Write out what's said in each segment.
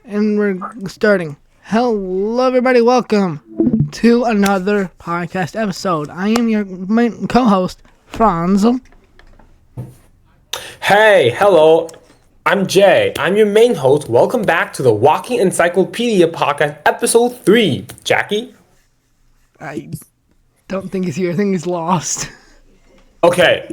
And we're starting. Hello, everybody. Welcome to another podcast episode. I am your main co-host, Franz. Hey, hello. I'm Jay. I'm your main host. Welcome back to the Walking Encyclopedia Podcast, Episode 3. Jackie? I don't think he's here. I think he's lost. Okay,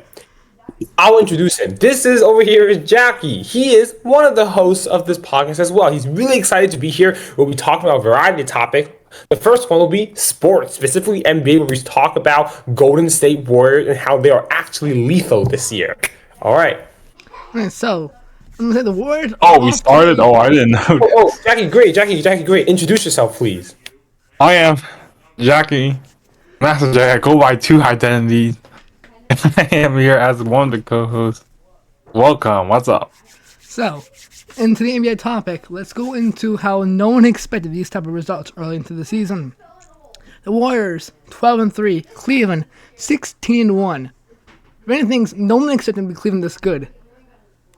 I'll introduce him. This is over here is Jackie. He is one of the hosts of this podcast as well. He's really excited to be here. We'll be talking about a variety of topics. The first one will be sports, specifically NBA, where we talk about Golden State Warriors and how they are actually lethal this year. All right. Alright, so I'm gonna say the word. Oh, we started? Oh, I didn't know. Oh, Jackie, great. Jackie, great. Introduce yourself, please. I am Jackie. Master J. I go by two identities. I am here as one of the co-hosts. Welcome. What's up? So, into the NBA topic, let's go into how no one expected these type of results early into the season. The Warriors, 12-3. Cleveland, 16-1. If anything, no one expected to be Cleveland this good.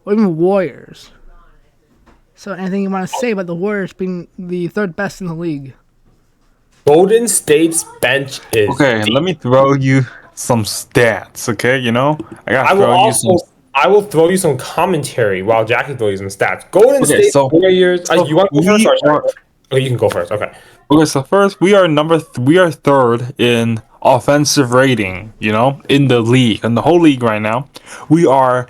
Or even Warriors. So, anything you want to say about the Warriors being the third best in the league? Golden State's bench is Okay, deep. let me throw you some stats, okay? You know? I will throw you some commentary while Jackie throws you some stats. Golden Okay, State so- Warriors. You want to go first? we are- Oh, you can go first. Okay. Okay, so first, we are third in offensive rating, you know, in the league, in the whole league right now. We are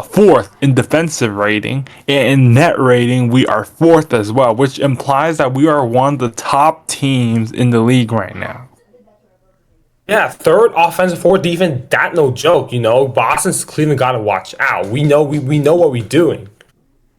fourth in defensive rating, and in net rating, we are fourth as well, which implies that we are one of the top teams in the league right now. Yeah, third offensive, fourth defense. That no joke. You know, Boston's Cleveland got to watch out. We know what we're doing.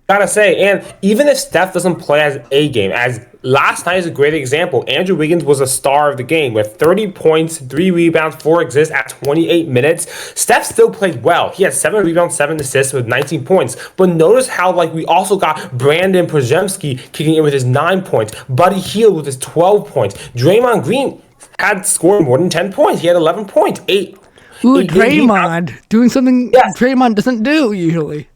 Gotta say, and even if Steph doesn't play as a game, as last night is a great example, Andrew Wiggins was a star of the game with 30 points, 3 rebounds, 4 assists at 28 minutes. Steph still played well. He had 7 rebounds, 7 assists with 19 points. But notice how we also got Brandon Przemski kicking in with his 9 points, Buddy Hield with his 12 points, Draymond Green had scored more than 10 points. He had 11 points, 8. Ooh, Draymond doing something Draymond doesn't do usually.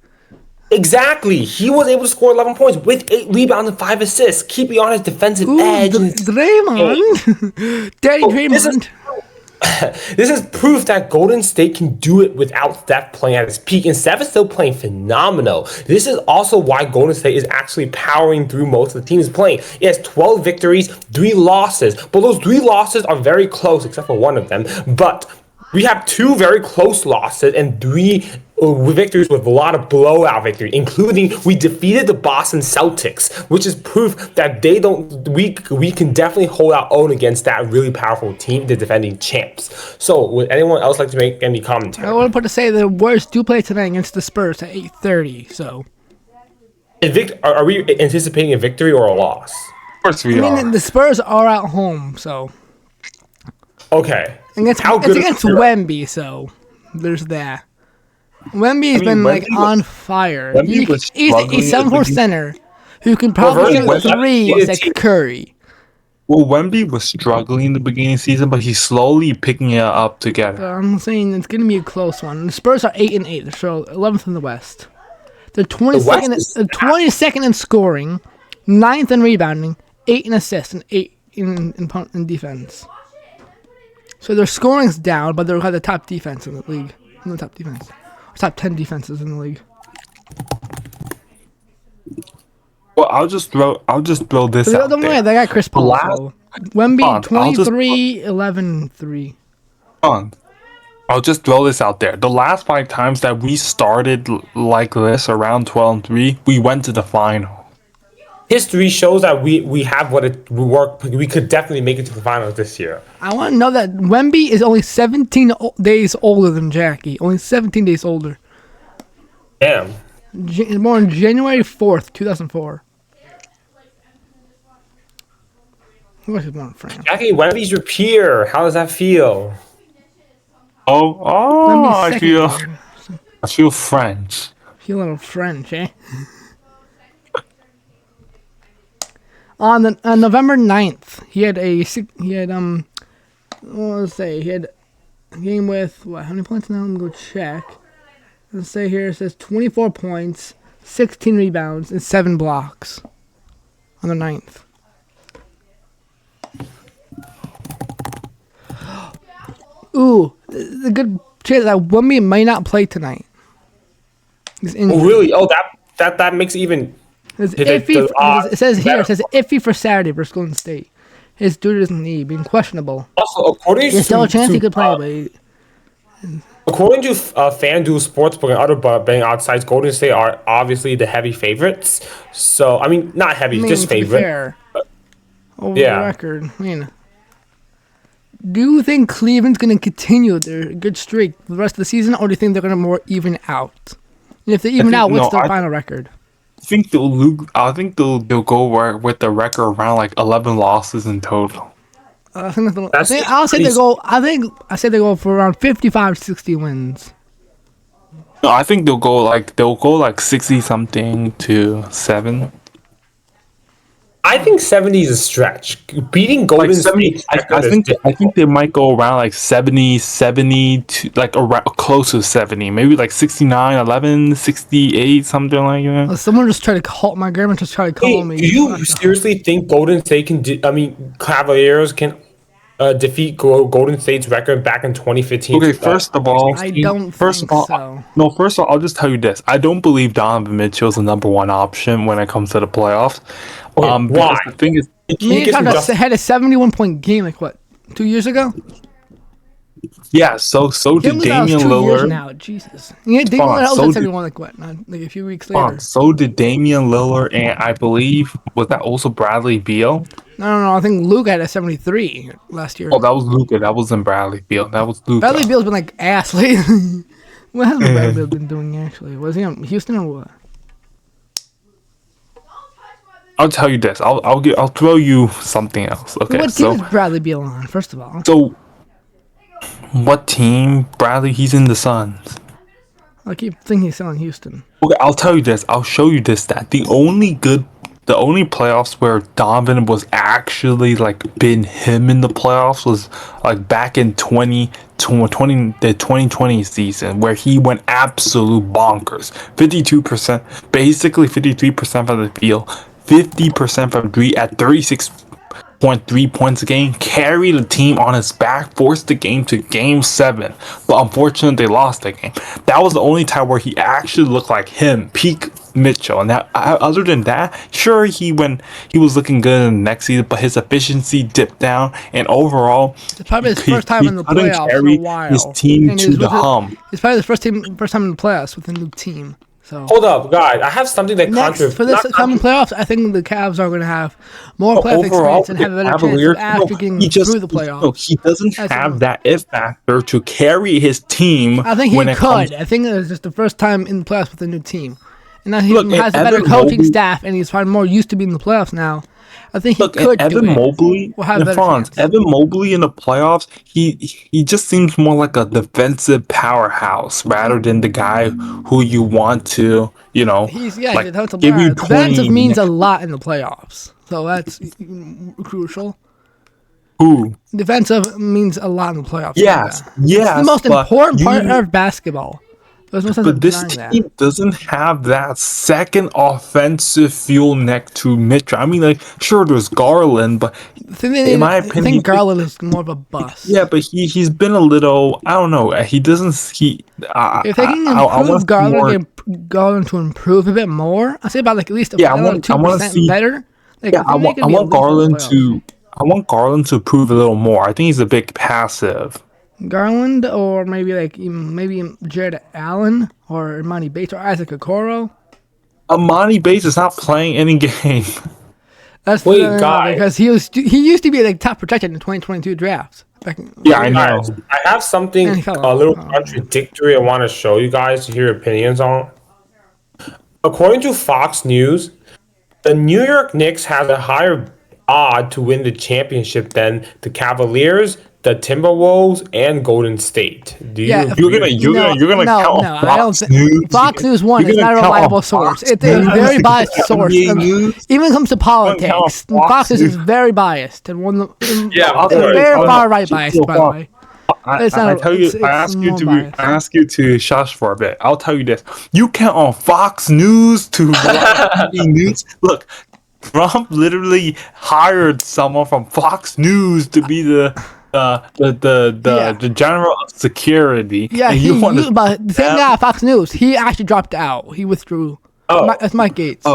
Exactly. He was able to score 11 points with 8 rebounds and 5 assists, keeping on his defensive edge. Draymond. Daddy Draymond. This is proof that Golden State can do it without Steph playing at his peak, and Steph is still playing phenomenal. This is also why Golden State is actually powering through most of the teams playing. It has 12 victories, 3 losses, but those 3 losses are very close, except for one of them. But we have 2 very close losses and 3 victories with a lot of blowout victory, including we defeated the Boston Celtics, which is proof that we can definitely hold our own against that really powerful team, the defending champs. So would anyone else like to make any commentary? I want to say the Warriors do play tonight against the Spurs at 8:30. So, Are we anticipating a victory or a loss? Of course we are. the Spurs are at home, so Okay. it's against Wemby, so there's that. Wemby's been on fire. He's a 7-4 center who can probably shoot threes like Curry. Well, Wemby was struggling in the beginning of the season, but he's slowly picking it up together. I'm saying it's gonna be a close one. The Spurs are 8-8, so 11th in the West. They're 22nd in scoring, 9th in rebounding, 8 in assists, and 8 in defense. So their scoring's down, but they've got the top defense in the league. No top defense. Top 10 defenses in the league. Well, I'll just throw this out Don't worry, there. they got Chris Paul. So. Wemby, 23, 11, 3. I'll just throw this out there. The last 5 times that we started like this, around 12-3, we went to the final. History shows that we have we could definitely make it to the finals this year. I want to know that Wemby is only 17 days older than Jackie. Only 17 days older. Damn. Born January 4th, 2004. Who was born in France? Jackie, Wemby's your peer. How does that feel? I feel French. Feel a little French, eh? On November 9th, he had a game with how many points now? I'm gonna go check. Let's say here it says 24 points, 16 rebounds, and 7 blocks. on the 9th. Ooh, the good chance that Wemby might not play tonight. He's injured. Oh, really? Oh, that makes it even. It's the iffy. odds It says here. better. It says iffy for Saturday versus Golden State. His due to his knee being questionable. Also, according There's still a chance to, he could play, but according to FanDuel Sportsbook and other betting odds sites, Golden State are obviously the heavy favorites. So, I mean, not heavy, just to be favorite. fair, over Yeah. the record, do you think Cleveland's going to continue their good streak for the rest of the season, or do you think they're going to more even out? And if they even out, what's their final record? I think they'll go with the record around like 11 losses in total. I say they go for around 55, 60 wins. No, I think they'll go like 60 something to 7. I think 70 is a stretch. Beating Golden Like 70, State. I think they might go around like 70 to like around close to 70, maybe like 69, 11, 68, something like that. Someone just tried to call my grandma. Just tried to call me. Do you seriously think Golden State can? Cavaliers can defeat Golden State's record back in 2015? Okay, first of all, I don't think so. No, first of all, I'll just tell you this: I don't believe Donovan Mitchell is the number one option when it comes to the playoffs. Why? Because the thing is, Me had a 71-point game like what 2 years ago. yeah. So did Damian Lillard. Now, Jesus. Yeah, Damian Lillard was at 71 like what? Like a few weeks later. So did Damian Lillard, and I believe was that also Bradley Beal? No. I think Luke had a 73 last year. Oh, that was Luka. That wasn't Bradley Beal. That was Luka. Bradley Beal's been like ass lately. What has Bradley Beal been doing actually? Was he on Houston or what? I'll tell you this. I'll throw you something else. Okay. What team is Bradley Beal on? First of all. So what team, Bradley? He's in the Suns. I keep thinking he's still in Houston. Okay, I'll tell you this. I'll show you this stat. The only playoffs where Donovan was actually like been him in the playoffs was like back in 2020 season where he went absolute bonkers. 52%, basically 53% from the field, 50% from three at 36.3 points a game, carried the team on his back, forced the game to game 7. But unfortunately, they lost that game. That was the only time where he actually looked like him, peak Mitchell. And that, other than that, sure, he was looking good in the next season, but his efficiency dipped down. And overall, it's probably his first time in the playoffs in a while. His team to the hum. It's probably the first time in the playoffs with a new team. So hold up, guys. I have something that for this coming playoffs, I think the Cavs are going to have more playoff experience and have a better chance of actually getting through the playoffs. No, he doesn't have that if factor to carry his team. I think he could. I think it was just the first time in the playoffs with a new team, and now he has a better coaching staff, and he's probably more used to being in the playoffs now. I think he could do Evan it. Mobley, Evan Mobley in the playoffs, he just seems more like a defensive powerhouse rather than the guy who you want to, defensive means a lot in the playoffs, so that's crucial. Who? Defensive means a lot in the playoffs. Yes. It's the most important part of basketball. But this team doesn't have that second offensive fuel next to Mitchell. I mean, like, sure, there's Garland, but in my opinion, I think Garland is more of a bust. Yeah, but he's been a little. I don't know. He doesn't. If they can improve Garland to improve a bit more, I say about like at least 2% better. Like, I want Garland to prove a little more. I think he's a bit passive. Garland, or maybe Jared Allen, or Imani Bates, or Isaac Okoro. Imani Bates is not playing any game. That's because he used to be like top protected in the 2022 drafts. I know. I have something a little contradictory I want to show you guys to hear your opinions on. According to Fox News, the New York Knicks has a higher odd to win the championship than the Cavaliers, the Timberwolves, and Golden State. You're gonna count Fox News? Fox News One is not a reliable source. It's a very biased source. Even when it comes to politics, Fox News is very biased and very far right biased, by the way. I ask you to shush for a bit. I'll tell you this: you count on Fox News to news. Look. Trump literally hired someone from Fox News to be the general of security. Yeah, and but the same guy at Fox News, he actually dropped out. He withdrew. That's Mike Gates.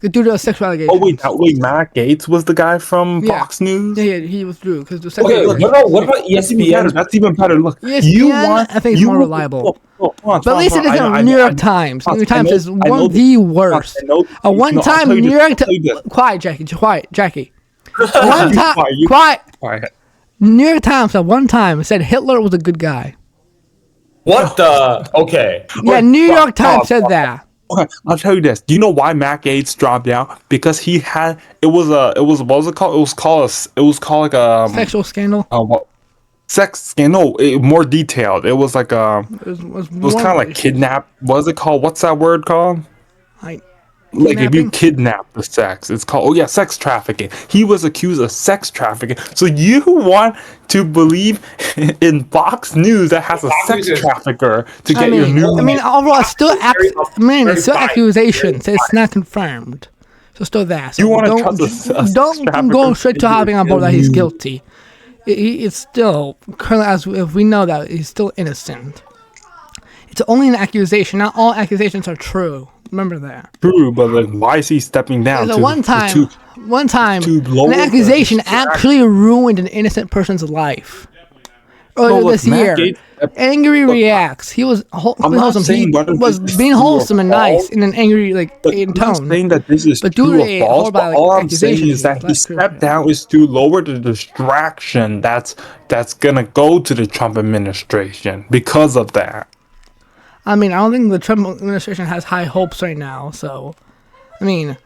Due to sexual allegations. Wait, Matt Gates was the guy from Fox News? Yeah, he withdrew because the sexual allegations. What about ESPN? That's even better. Look, ESPN, I think it's more reliable. But at least it isn't New York Times. New York Times is one of the worst. A one-time New York Times... Quiet, Jackie. Quiet. New York Times at one time said Hitler was a good guy. What the? Okay. Yeah, New York Times said that. Okay, I'll tell you this. Do you know why Matt Gates dropped out? Because he had what was it called? It was called like a sexual scandal. Sex scandal. More detailed. It was like it was kind of like kidnap. What is it called? What's that word called? Like if you kidnap the sex, it's called sex trafficking. He was accused of sex trafficking. So you want to believe in Fox News that has a sex trafficker to get your news? I mean, overall, it's still accusations. It's not confirmed. So still that. So you want to trust don't go straight to hopping on board that he's guilty. It's still currently, as if we know that he's still innocent. It's only an accusation. Not all accusations are true. Remember that. True, but like, why is he stepping down? One time, an accusation actually ruined an innocent person's life. Earlier this year, Angry Reacts. He was wholesome. He was being wholesome and nice in an angry in tone. I'm not saying that this is true or false, but all I'm saying is that he stepped down is to lower the distraction that's gonna go to the Trump administration because of that. I mean, I don't think the Trump administration has high hopes right now. So, I mean,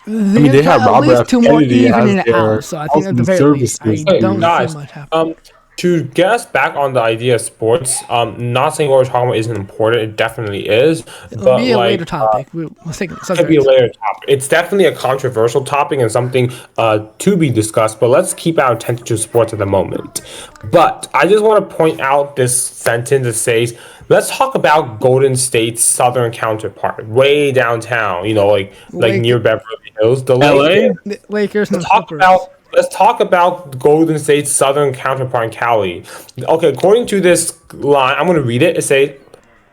they have Robert at least F. two more Kennedy even in the house. So I think at the very least, I don't see much happening. To get us back on the idea of sports, not saying what we're talking about isn't important. It definitely is. It'll be a later topic. It could be a later topic. It's definitely a controversial topic and something to be discussed, but let's keep our attention to sports at the moment. But I just want to point out this sentence that says, let's talk about Golden State's southern counterpart, way downtown, like near Beverly Hills. The LA? Lakers and the Clippers. Let's talk about Golden State's southern counterpart in Cali. Okay, according to this line, I'm going to read it. It says,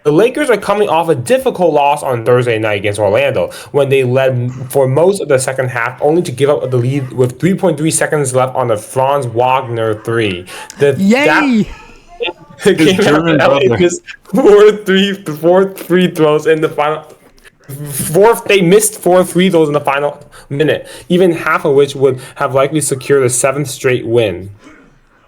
the Lakers are coming off a difficult loss on Thursday night against Orlando when they led for most of the second half, only to give up the lead with 3.3 seconds left on the Franz Wagner 3. Yay! LA missed four free throws in the final. They missed 4 free throws in the final minute, even half of which would have likely secured a 7th straight win.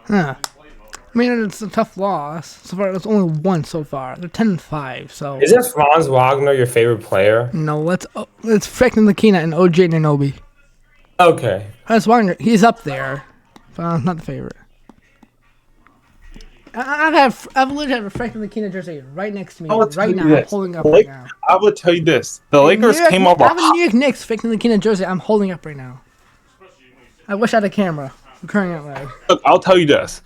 Huh. I mean, it's a tough loss. So far, there's only one so far. They're 10-5. So isn't Franz Wagner your favorite player? No, let's Franklin Lakina and OJ Anunoby. Okay. Franz Wagner, he's up there, but not the favorite. I've literally have a Franklin Lakina jersey right next to me right now. I'm holding up right now. I will tell you this: the Lakers came up. I have a New York Knicks Franklin Lakina jersey. I'm holding up right now. I wish I had a camera. I'm crying out loud. Look, I'll tell you this: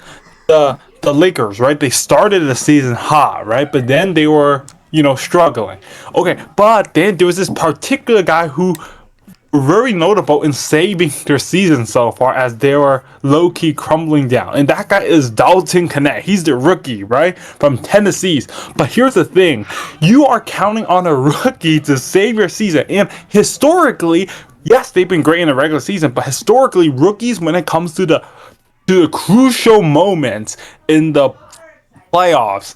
the Lakers, right? They started the season hot, right? But then they were, struggling. Okay, but then there was this particular guy who very notable in saving their season so far as they were low-key crumbling down. And that guy is Dalton Knecht. He's the rookie, right? From Tennessee. But here's the thing. You are counting on a rookie to save your season. And historically, yes, they've been great in the regular season, but historically, rookies, when it comes to the crucial moments in the playoffs,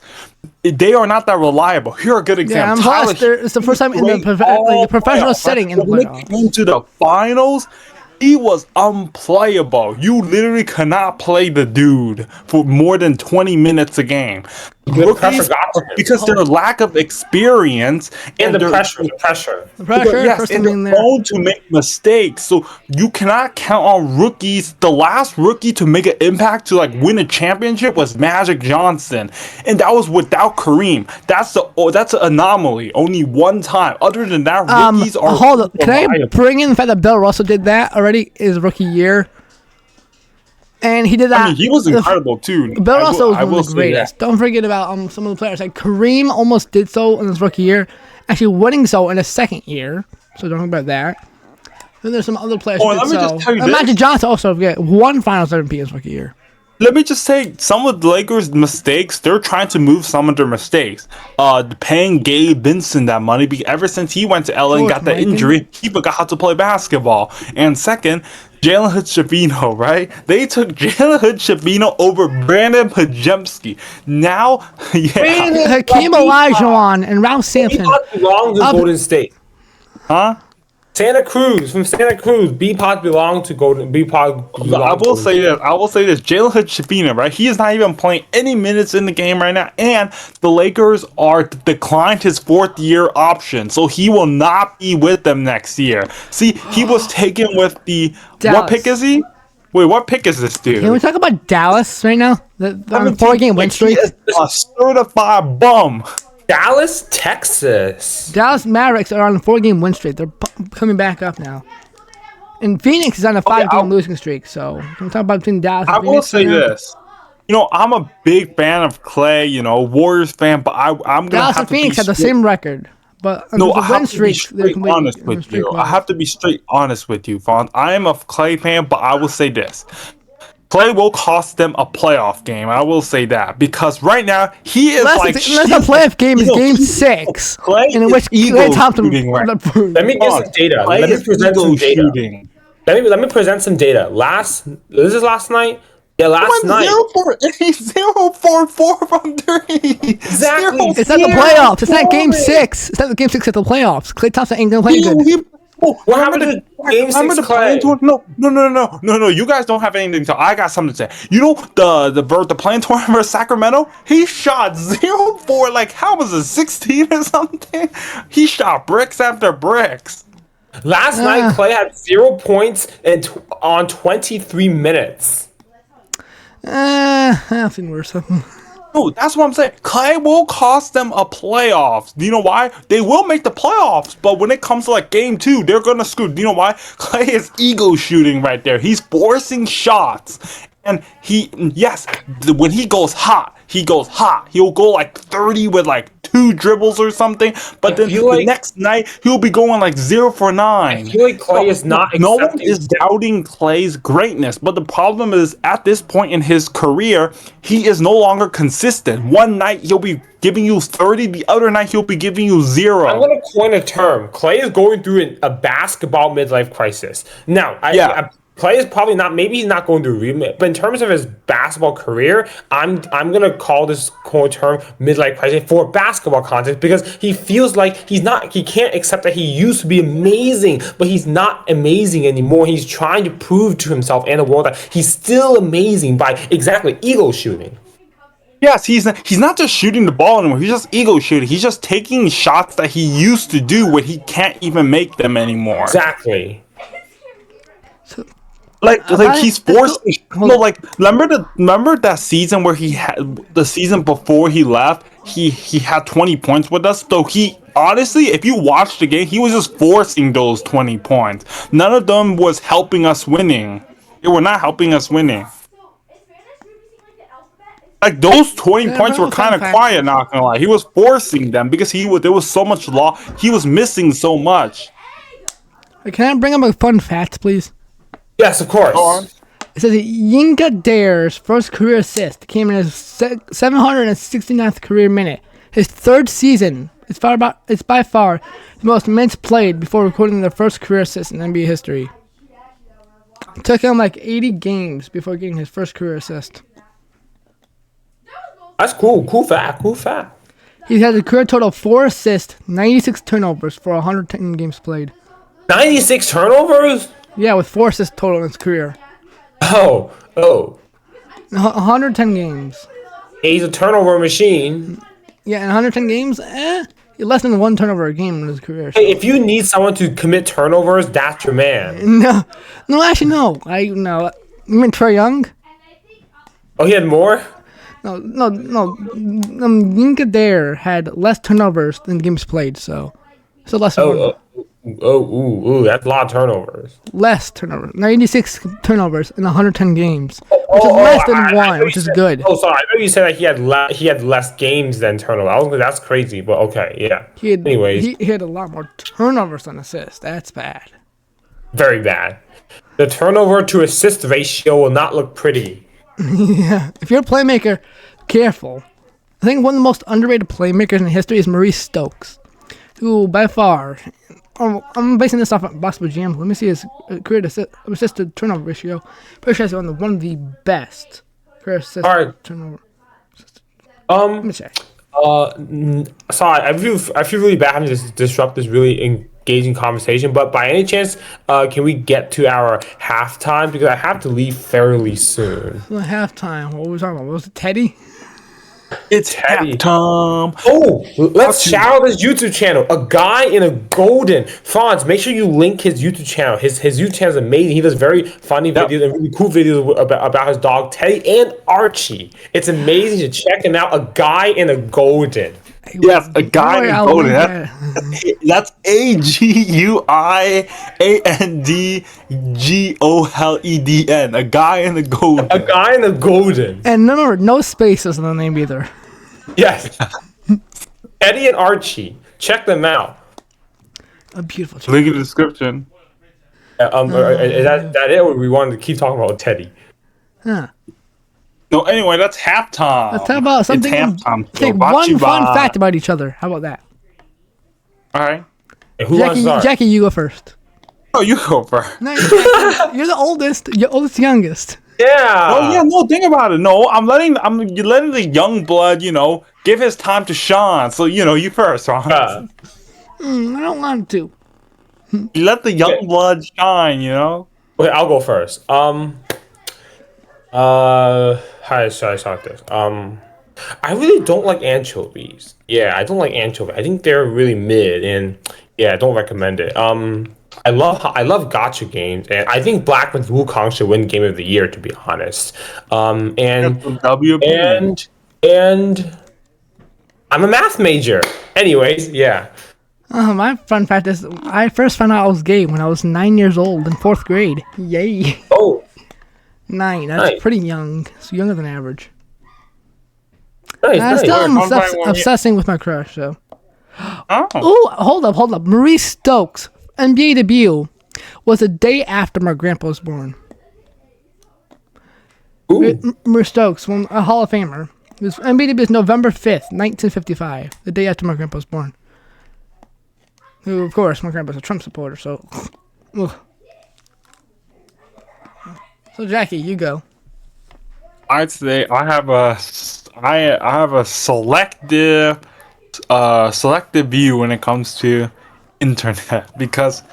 they are not that reliable. Here a good example. Yeah, it's the first time in the professional setting in the playoffs. When it came to the finals, he was unplayable. You literally cannot play the dude for more than 20 minutes a game. Rookies, because their lack of experience and the pressure. Yes, and they're prone to make mistakes. So you cannot count on rookies. The last rookie to make an impact to win a championship was Magic Johnson, and that was without Kareem. That's an anomaly. Only one time. Other than that, rookies are. Hold up. Can I bring in the fact that Bill Russell did that already his rookie year? And he did that. I mean, he was incredible too. Bill Russell was one of the greatest. Don't forget about some of the players. Like Kareem almost did so in his rookie year, actually winning so in his second year. So don't forget about that. Then there's some other players. Let me just tell you Magic this. Johnson also one Finals MVP his rookie year. Let me just say, some of the Lakers' mistakes, they're trying to move some of their mistakes. Paying Gabe Vincent that money, because ever since he went to LA and got that injury, he forgot how to play basketball. And second, Jalen Hood-Schifino, right? They took Jalen Hood-Schifino over Brandon Pajemski. Now, Hakeem Olajuwon and Ralph Sampson. Belongs to Golden State. Huh? Santa Cruz from Santa Cruz. B-Pod belong to Golden. B-Pod. I will say this. Jalen Hood-Schifino, right? He is not even playing any minutes in the game right now, and the Lakers are declined his 4th-year option, so he will not be with them next year. See, he was taken with the Dallas. What pick is he? Wait, what pick is this dude? Can we talk about Dallas right now? The 4-game win streak. He is a certified bum. Dallas, Texas. Dallas Mavericks are on a 4-game win streak. They're coming back up now. And Phoenix is on a 5-game losing streak. So can we talk about between Dallas and I Phoenix? will say this. I'm a big fan of Clay, Warriors fan, but I'm going to Dallas have and to be Phoenix have the same record. But No, I the win have to be streak, they're straight honest with you. I have to be straight honest with you, Vaughn. I am a Clay fan, but I will say this. Clay will cost them a playoff game. I will say that. Because right now, he is unless the playoff game is game 6. Clay in which Clay Thompson... right. Let me get some data. Let me present some data. Let me present some data. This is last night? Yeah, last night. 0-4 from 3. Exactly. It's not the playoffs. It's not game 6. It's not the game 6 at the playoffs. Clay Thompson ain't going to play good. What happened to game 6 Clay? No. You guys don't have anything to. I got something to say. The playing tournament versus Sacramento. He shot 0-4. Like how was it 16 or something? He shot bricks after bricks. Last night Clay had 0 points on 23 minutes. I've seen worse. No, that's what I'm saying. Clay will cost them a playoffs. Do you know why? They will make the playoffs, but when it comes to game 2, they're gonna screw. Do you know why? Clay is ego shooting right there. He's forcing shots, and when he goes hot, He'll go 30 with 2 dribbles or something, but then the next night he'll be going 0 for 9. I feel like Clay is not. No one is doubting Clay's greatness, but the problem is at this point in his career, he is no longer consistent. One night he'll be giving you 30, the other night he'll be giving you 0. I'm gonna coin a term. Clay is going through a basketball midlife crisis. Now, Clay is probably not. Maybe he's not going through remit, but in terms of his basketball career, I'm gonna call this term midlife crisis for basketball context because he feels like he can't accept that he used to be amazing, but he's not amazing anymore. He's trying to prove to himself and the world that he's still amazing by ego shooting. Yes, he's not just shooting the ball anymore. He's just ego shooting. He's just taking shots that he used to do when he can't even make them anymore. Exactly. He's forcing. Remember that season where the season before he left, he had 20 points with us. So he honestly, if you watch the game, he was just forcing those 20 points. None of them was helping us winning. They were not helping us winning. Those 20 points were kind of quiet, not gonna lie. He was forcing them because there was so much he was missing so much. Can I bring up a fun fact, please? Yes, of course. It says Yinka Dare's first career assist came in his 769th career minute. His 3rd season. It's by far the most minutes played before recording their first career assist in NBA history. It took him 80 games before getting his first career assist. That's cool. Cool fact. He has a career total of 4 assists, 96 turnovers for 110 games played. 96 turnovers? Yeah, with 4 assists total in his career. Oh. 110 games. He's a turnover machine. Yeah, in 110 games, less than 1 turnover a game in his career. So. Hey, if you need someone to commit turnovers, that's your man. No, actually, no. You mean Trae Young? Oh, he had more? No. Yinka Dare had less turnovers than games played, so less. That's a lot of turnovers. Less turnovers. 96 turnovers in 110 games, which is less than 1, which is good. Oh, sorry. I thought you said that he had less games than turnovers. That's crazy, but okay, yeah. He had a lot more turnovers than assists. That's bad. Very bad. The turnover to assist ratio will not look pretty. Yeah, if you're a playmaker, careful. I think one of the most underrated playmakers in history is Maurice Stokes, who by far, I'm basing this off of Basketball Jam. Let me see his career assist to turnover ratio. Pretty sure he's one of the best career assist Alright. turnover. Let me check. Sorry, I feel really bad having to disrupt this really engaging conversation. But by any chance, can we get to our halftime because I have to leave fairly soon. The halftime. What were we talking about? What was it, Teddy? It's Teddy. halftime. Oh, let's shout out his YouTube channel. A guy in a golden. Franz, make sure you link his YouTube channel. His YouTube channel is amazing. He does very funny videos and really cool videos about his dog Teddy and Archie. It's amazing to check him out. A guy in a golden. Yes, a guy Boy, in I'll golden. link That's AGUIANDGOLEDN. A guy in the golden. A guy in a golden. And remember, no spaces in the name either. Yes. Eddie and Archie. Check them out. A beautiful channel. Link in the description. Is that it? Or we wanted to keep talking about Teddy? Huh. No, anyway, that's halftime. Let's talk about something. It's halftime. Take So, one fun Bachiba. fact about each other. How about that? All right. Hey, who wants to start? Jackie, you go first. Oh, you go first. No, you're the oldest. You're oldest, youngest. Yeah. Oh yeah, no, think about it. No, you're letting the young blood, give his time to shine. So you first, Ron. Uh, I don't want to. You let the young blood shine. okay, I'll go first. How should I start this? I really don't like anchovies. Yeah, I don't like anchovies. I think they're really mid, and yeah, I don't recommend it. I love gotcha games, and I think Blackman's Wukong should win Game of the Year, to be honest. And WEP. and I'm a math major. Anyways, yeah. My fun fact is, I first found out I was gay when I was 9 years old in 4th grade. Yay. Oh, 9. That's Nice. pretty young. It's younger than average. nice, I nice. still am Fun fact, one year. obsessing with my crush, so. Oh, Oh, hold up. Maurice Stokes, NBA debut, was a day after my grandpa was born. Ooh. Maurice Stokes, a Hall of Famer. His NBA debut is November 5th, 1955, the day after my grandpa was born. Who, of course, my grandpa's a Trump supporter, so. Ugh. So, Jackie, you go. I'd say I have a selective view when it comes to internet because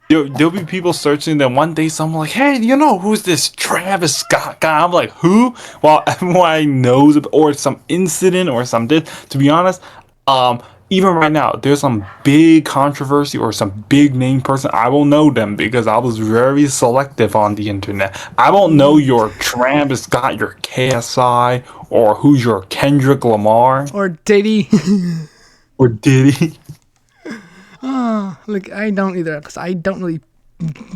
there'll be people searching. Then one day someone like, hey, who's this Travis Scott guy? I'm like, who? Well, everyone knows or some incident or something. To be honest, even right now, there's some big controversy or some big name person. I won't know them because I was very selective on the internet. I won't know your Travis Scott, your KSI, or who's your Kendrick Lamar Or Diddy. or Diddy. Like, I don't either, because I don't really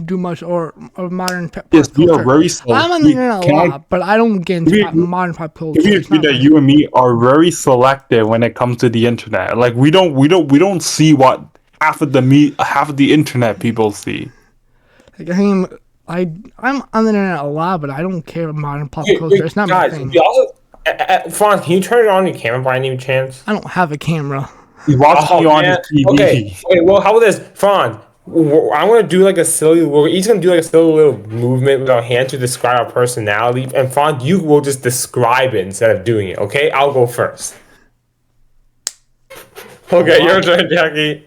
do much or modern pop Yes, we culture. are very selective. I'm on the internet a lot, but I don't get into modern pop culture. Can we It's agree not that my- you and me are very selective when it comes to the internet? Like we don't see what half of the internet people see. Like, I'm on the internet a lot, but I don't care about modern pop Wait, culture. It's not my guys, thing. we also, Franz, can you turn it on your camera by any chance? I don't have a camera. He's watching you on his man. TV. Okay, well, how about this, Franz? I'm gonna do like a silly. We're each gonna do like a silly little movement with our hand to describe our personality, and Franz, you will just describe it instead of doing it. Okay, I'll go first. Okay, your turn, Jackie.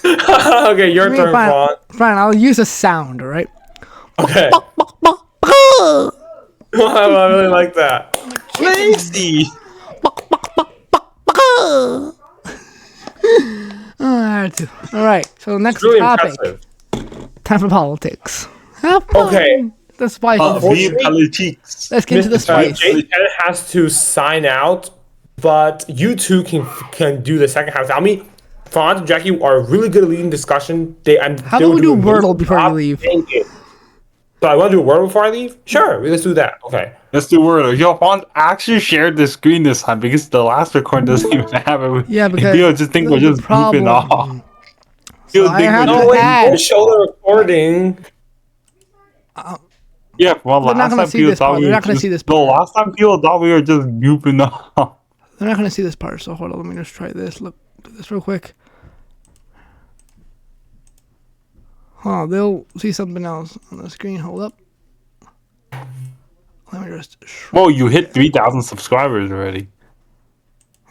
Okay, your turn, Franz. Fine, I'll use a sound, alright? Okay. I really like that. Lazy. I had to. Alright, so next Really topic. impressive. Time for politics. Have fun. Okay. That's why. Vive politics. Let's get into the spice. Jason has to sign out, but you two can do the second half. I mean, Franz and Jackie are really good at leading discussion. How about we do Wordle before you leave? So I want to do a Wordle before I leave? Sure, let's do that. Okay. Let's do Wordle. Yo, Juan actually shared the screen this time because the last recording doesn't even have it. Yeah, because people just think we're the just goofing off. So I have No, to wait, add. don't show the recording. Yeah, well, They're not last gonna time see people this thought part. we They're were not gonna just see this no. part. Last time people thought we were just goofing off. They're not gonna see this part. So hold on. Let me just try this. Look, do this real quick. Oh, they'll see something else on the screen. Hold up. Let me just. Whoa, you hit 3,000 subscribers already.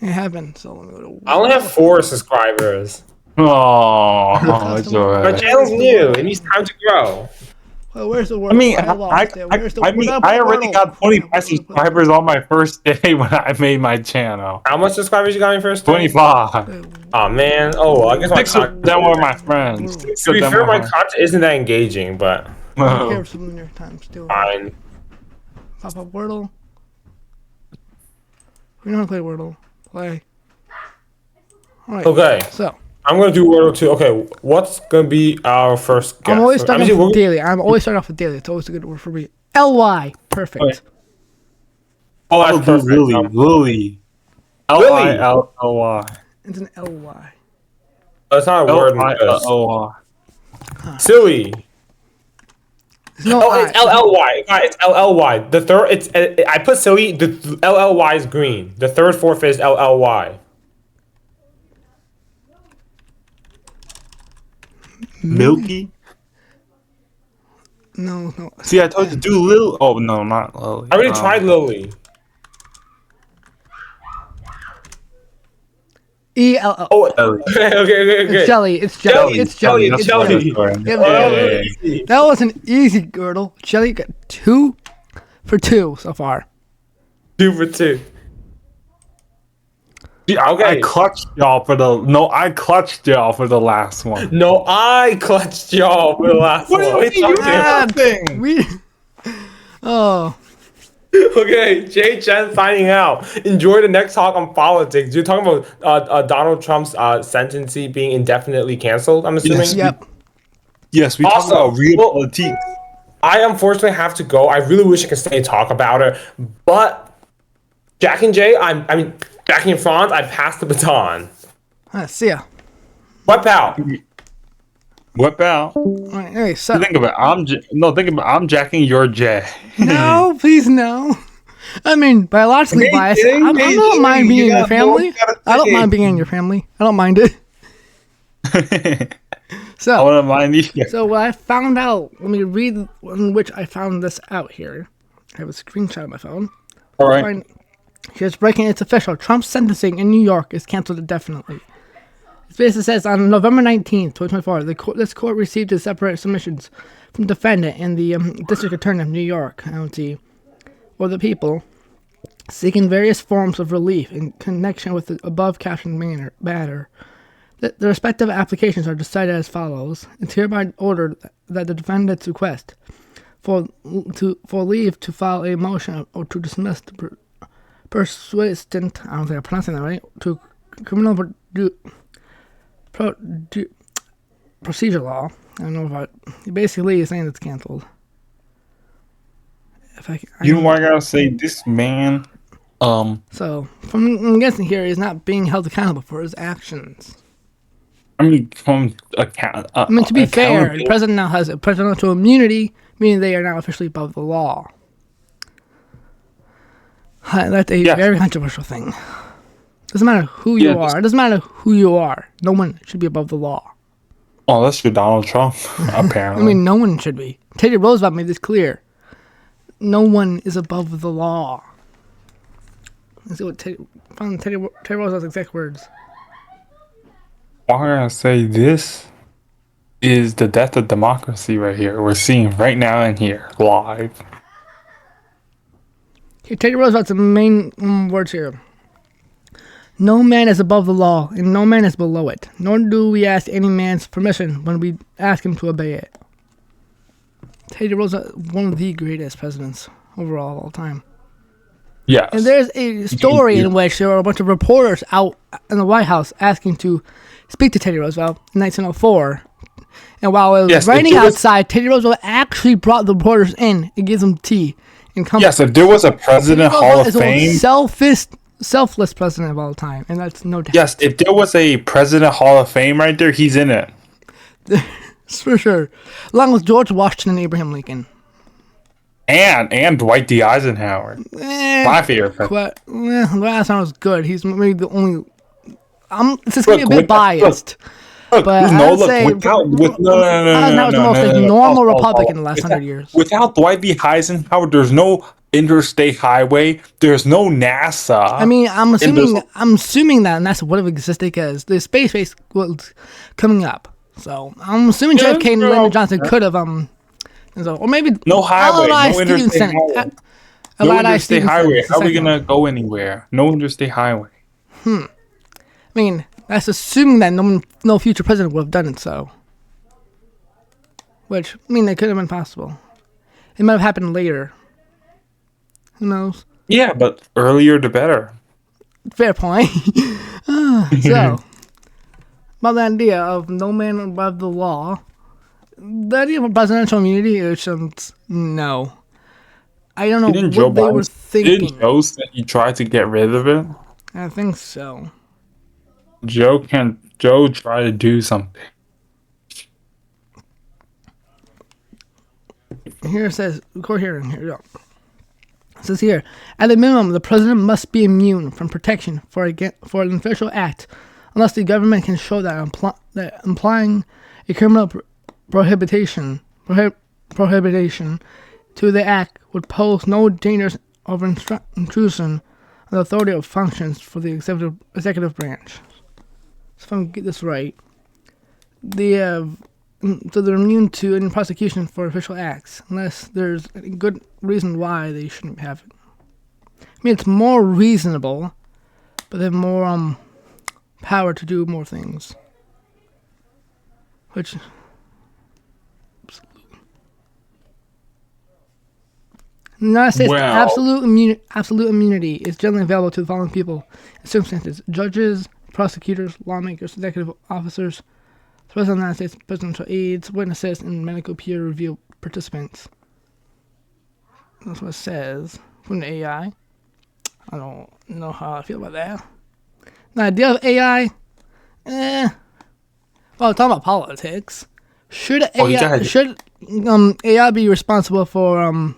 It happened. So let me go to. I only have 4 subscribers. Oh, it's My alright. channel's new. It needs time to grow. Well, where's the word? I mean, Where's the, I mean, I already got 25 subscribers on my first day when I made my channel. How much subscribers you got in first day? 25. Oh man. Oh, well, I guess my 6 of content. them were my friends. To 6 of be them fair, were my my content isn't that engaging, but I care some New York Times still. fine. Pop up Wordle. We know how to play Wordle. Play. Alright. Okay, So I'm gonna do Wordle 2. Okay, what's gonna be our first guess? I'm always starting Obviously, off with daily. I'm always starting off with daily. It's always a good word for me. LY. Perfect. Okay. Oh, that's I'll do perfect. Lily. Lily. Lily. It's an LY. That's not a word. Lily. Silly. There's no Oh, I. it's LLY. It's LLY. The third, it's I put silly. The LLY is green. The third, fourth is LLY. Milky? No. See, I told you, do Lil. Oh, no, not Lily. I already tried Lily. ELL. Oh, Lily. okay. It's jelly. It's jelly. It's jelly. It's It's jelly. jelly. Yeah, Oh, yeah. That was an easy girdle. Jelly got 2 for 2 so far. 2 for 2. Okay. I clutched y'all for the last one. No, I clutched y'all for the last one. What do you mean? Nothing. We. Oh. Okay, Jay Chen signing out. Enjoy the next talk on politics. You're talking about Donald Trump's sentencing being indefinitely canceled, I'm assuming? Yes. Yep. Yes, we talk Also, about real well, politics. I unfortunately have to go. I really wish I could stay and talk about it, but Jack and Jay, I mean Jackie and Franz, I passed the baton. See ya. Wipe out. Whip out. Alright, anyway, so. Think about it. I'm jacking your Jay. No, please no. I mean, biologically Hey, biased. Jay, I hey, don't Jay, mind being you in your got more family. you gotta I don't say. mind being in your family. I don't mind it. I So, wouldn't mind either. so what I found out, let me read in which I found this out here. I have a screenshot on my phone. All right. Here's breaking. It's official. Trump's sentencing in New York is canceled indefinitely. It basically says on November 19th, 2024, this court received the separate submissions from defendant and the District Attorney of New York County, or the people, seeking various forms of relief in connection with the above captioned matter. The respective applications are decided as follows. It's hereby ordered that the defendant's request for leave to file a motion or to dismiss the persistent, I don't think I'm pronouncing that right, to criminal procedure law. I don't know about. Basically, he's saying it's canceled. You know what I gotta say? This man, So, I'm guessing here, he's not being held accountable for his actions. I mean, from account. I mean, to be fair, the president now has a presidential immunity, meaning they are now officially above the law. That's a very controversial thing. Doesn't matter who you are. It doesn't matter who you are. No one should be above the law. Oh, that's for Donald Trump, apparently. I mean, no one should be. Teddy Roosevelt made this clear. No one is above the law. Let's see what Teddy Roosevelt's exact words. I'm gonna say this is the death of democracy right here. We're seeing right now and here, live. Here, Teddy Roosevelt's main words here. No man is above the law, and no man is below it. Nor do we ask any man's permission when we ask him to obey it. Teddy Roosevelt, one of the greatest presidents overall of all time. Yes. And there's a story in which there were a bunch of reporters out in the White House asking to speak to Teddy Roosevelt in 1904. And while it was raining outside, Teddy Roosevelt actually brought the reporters in and gave them tea and comfort. Yes, if there was a president Hall of Fame, selfless president of all time, and that's no doubt. Yes, if there was a president Hall of Fame right there, he's in it. For sure. Along with George Washington and Abraham Lincoln. And Dwight D. Eisenhower. My favorite president. Eisenhower was good. He's maybe the only. It's just gonna be a bit biased. Look, But no, I'd look, say Eisenhower's the most normal Republican in the last 100 years. Without Dwight D. Eisenhower, there's no interstate highway. There's no NASA. I mean, I'm assuming that NASA would have existed because the space race was coming up. So I'm assuming JFK and Lyndon Johnson could have or maybe no highway, no interstate highway. No interstate highway. How are we gonna go anywhere? No interstate highway. I mean, that's assuming that no future president would have done it. So, which I mean, it could have been possible. It might have happened later. Who knows? Yeah, but earlier the better. Fair point. So, about the idea of no man above the law, the idea of presidential immunity is no. I don't know what they were thinking. Didn't Joe say he tried to get rid of it? I think so. Joe try to do something. Here it says, court hearing. Here we go. It says here, at a minimum, the president must be immune from protection for an official act, unless the government can show that implying a criminal prohibition to the act would pose no danger of intrusion on the authority of functions for the executive branch. So if I get this right, so they're immune to any prosecution for official acts, unless there's a good reason why they shouldn't have it. I mean, it's more reasonable, but they have more power to do more things. Which, in the United States, absolute immunity is generally available to the following people in circumstances: judges, prosecutors, lawmakers, executive officers, the President of the United States, presidential aides, witnesses, and medical peer review participants. That's what it says from the AI. I don't know how I feel about that. The idea of AI, well, talking about politics, should AI be responsible for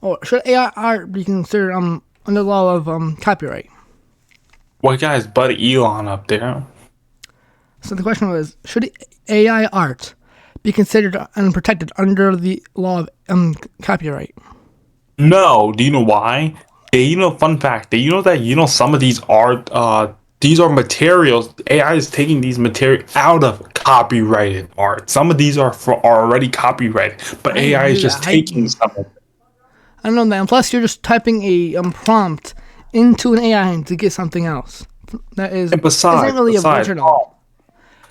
or should AI art be considered under the law of copyright? Well, guys, Buddy Elon up there. So the question was, should AI art be considered unprotected under the law of copyright? No. Do you know why? Fun fact. Some of these art, these are materials. AI is taking these materials out of copyrighted art. Some of these are already copyrighted, but AI is just taking some of it. I don't know that. And plus, you're just typing a prompt into an AI to get something else. That isn't really original.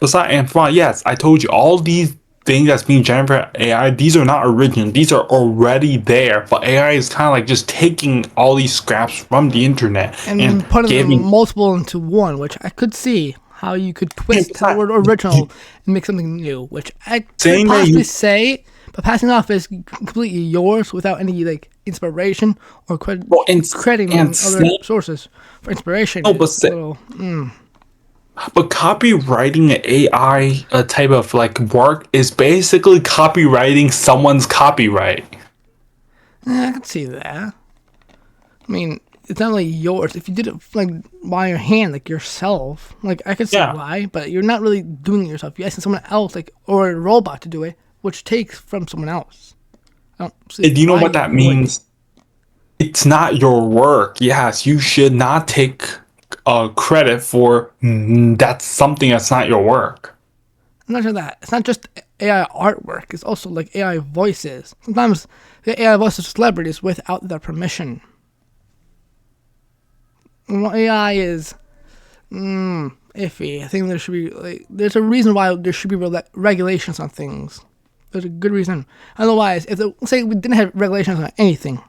Yes, I told you all these things that's being generated by AI. These are not original. These are already there, but AI is kind of like just taking all these scraps from the internet and putting them multiple into one, which I could see how you could twist the word original and make something new, which I could possibly say, but passing off is completely yours without any inspiration or crediting other sources for inspiration. But copywriting an AI type of work is basically copywriting someone's copyright. Yeah, I can see that. I mean, it's not really yours. If you did it by your hand, yourself, I could see why, but you're not really doing it yourself. You're asking someone else, or a robot to do it, which takes from someone else. I don't see. Do you know what that means? It's not your work. Yes, you should not take credit for that's something that's not your work. Not just that. It's not just AI artwork. It's also AI voices. Sometimes the AI voices of celebrities without their permission. Well, AI is iffy. I think there should be there's a reason why there should be regulations on things. There's a good reason. Otherwise, say we didn't have regulations on anything,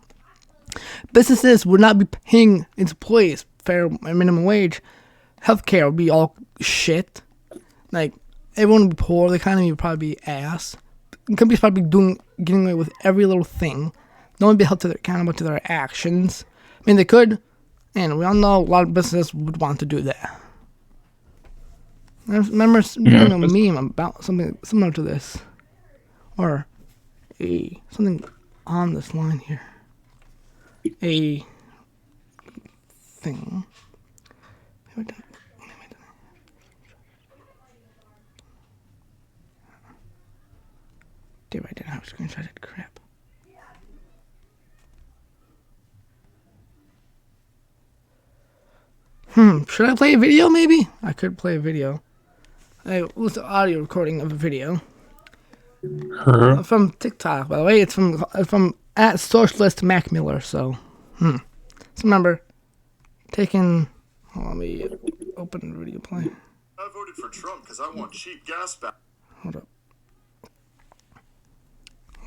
businesses would not be paying its employees fair minimum wage. Healthcare would be all shit. Everyone would be poor. The economy would probably be ass. Companies probably getting away with every little thing. No one would be held accountable to their actions. I mean, they could, and we all know a lot of businesses would want to do that. I remember reading a meme about something similar to this, or something on this line here. A thing. Damn, I didn't have a screenshot. Crap. Should I play a video maybe? I could play a video. It was the audio recording of a video. From TikTok, by the way. It's from at Socialist Mac Miller, so. So remember, taking. Let me open the video play. I voted for Trump because I want cheap gas back. Hold up.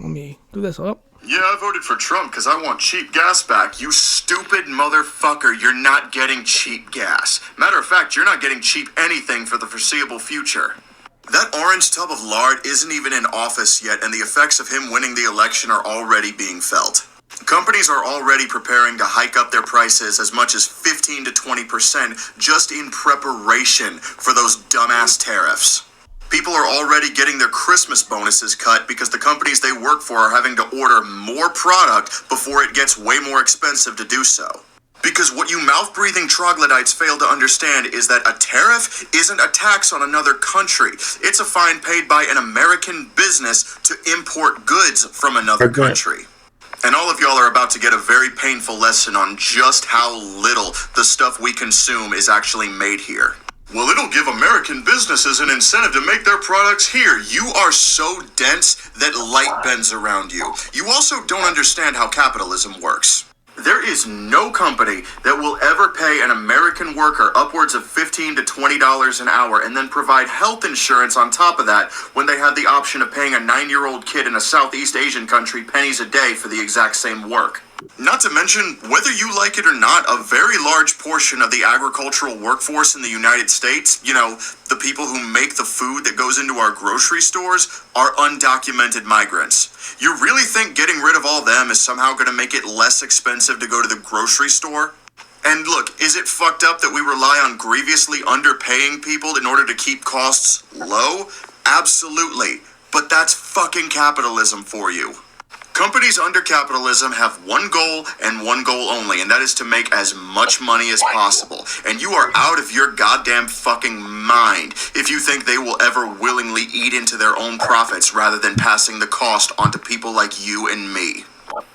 Let me do this. Hold up. Yeah, I voted for Trump because I want cheap gas back. You stupid motherfucker, you're not getting cheap gas. Matter of fact, you're not getting cheap anything for the foreseeable future. That orange tub of lard isn't even in office yet, and the effects of him winning the election are already being felt. Companies are already preparing to hike up their prices as much as 15 to 20% just in preparation for those dumbass tariffs. People are already getting their Christmas bonuses cut because the companies they work for are having to order more product before it gets way more expensive to do so. Because what you mouth-breathing troglodytes fail to understand is that a tariff isn't a tax on another country. It's a fine paid by an American business to import goods from another country. And all of y'all are about to get a very painful lesson on just how little the stuff we consume is actually made here. Well, it'll give American businesses an incentive to make their products here. You are so dense that light bends around you. You also don't understand how capitalism works. There is no company that will ever pay an American worker upwards of $15 to $20 an hour and then provide health insurance on top of that when they have the option of paying a 9-year-old kid in a Southeast Asian country pennies a day for the exact same work. Not to mention, whether you like it or not, a very large portion of the agricultural workforce in the United States, you know, the people who make the food that goes into our grocery stores, are undocumented migrants. You really think getting rid of all them is somehow going to make it less expensive to go to the grocery store? And look, is it fucked up that we rely on grievously underpaying people in order to keep costs low? Absolutely. But that's fucking capitalism for you. Companies under capitalism have one goal and one goal only, and that is to make as much money as possible. And you are out of your goddamn fucking mind if you think they will ever willingly eat into their own profits rather than passing the cost onto people like you and me.